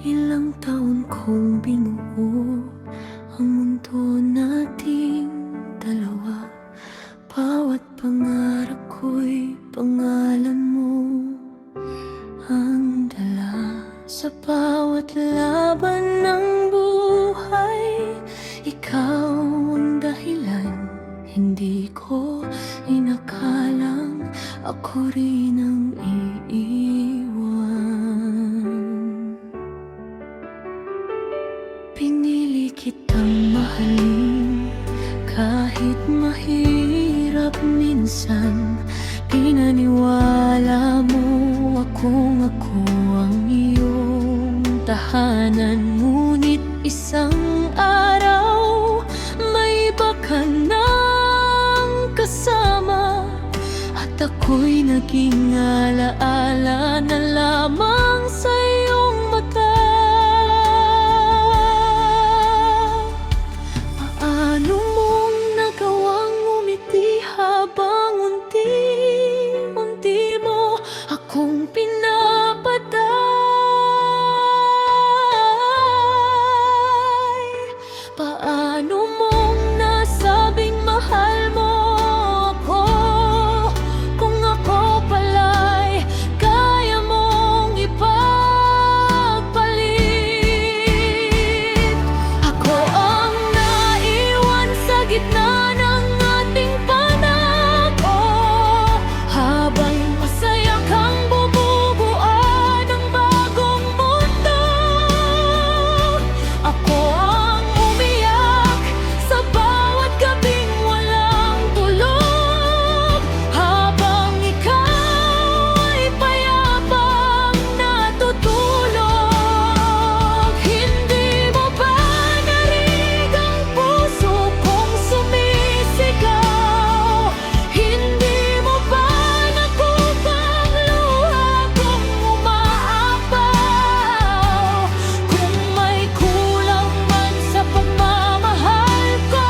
Ilang taon kong binuo ang mundo nating dalawa. Bawat pangarap ko'y pangalan mo ang dala. Sa bawat laban ng buhay, ikaw ang dahilan. Hindi ko inakalang ako rin ang iiwan. Pinili kitang mahalin kahit mahirap minsan. Pinaniwala mo akong ako ang iyong tahanan. Ngunit isang araw may iba ka nang kasama, at ako'y naging alaala na lamang sa iyong mata. Paano mong nagawang umiti habang unti-unti mo akong pinapatay? Paano mong nasabing mahal mo ako kung ako pala'y kaya mong ipagpalit? Ako ang naiwan sa gitna ng ating panako, habang masaya kang bumubuan ng bagong mundo. Ako ang umiyak sa bawat gabing walang tulog, habang ikaw ay payapang natutulog. Hindi mo ba narinig ang puso kong sumisigaw? Hindi mo ba nakupang luha kong umaapaw? Kung may kulang man sa pagmamahal ko,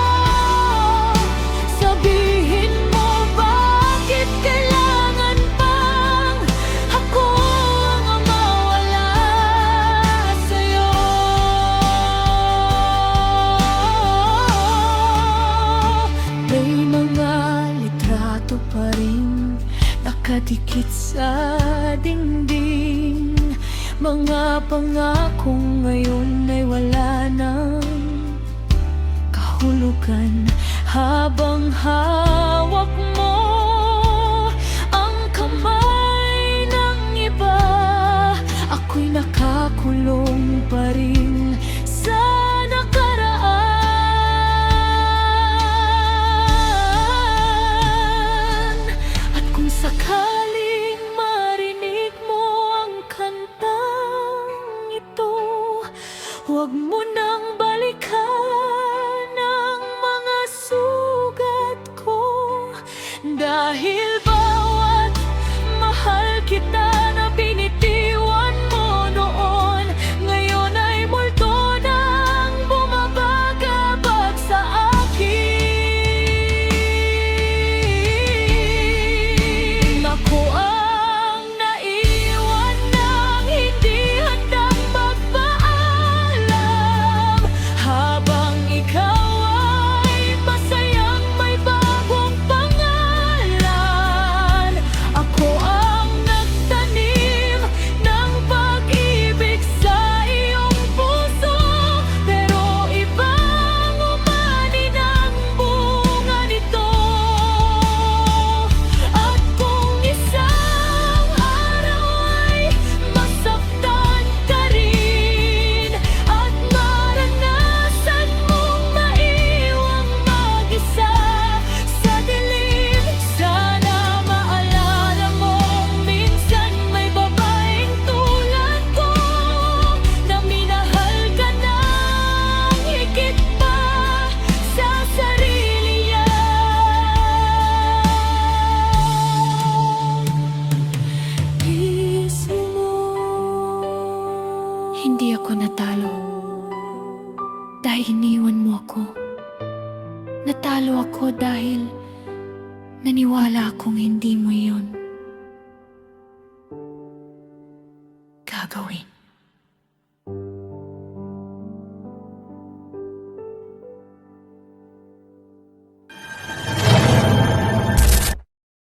sabihin mo bakit kailangan pang ako ang mawala sa'yo? May mga litrato pa rin nakadikit sa dingding, mga pangakong ngayon ay wala nang kahulugan. Habang hawak mo ang kamay ng iba, ako'y nakakulong pa rin sa nakaraan. At kung sakaling marinig mo ang kantang ito, huwag mo nang balikan ang mga sugat ko, dahil bawat mahal kita na binitiwan mo noon, ngayon ay multo nang bumabagabag sa akin. Ako ang naiwan ng hindi handang magpaalam, habang ikaw ay masayang may bagong pangalan. Ako ang nagtanim ng pag-ibig sa iyong puso, pero ibang umani ng bunga nito. At kung isang araw ay masaktan ka rin, at maranasan mong maiwang mag-isa sa dilim, sana maalala mong minsan may babaeng tulad ko na minahal ka ng higit pa sa sarili niya. Puso mo. Hindi ako natalo dahil iniwan mo ako. Natalo ako dahil naniwala akong hindi mo yun gagawin.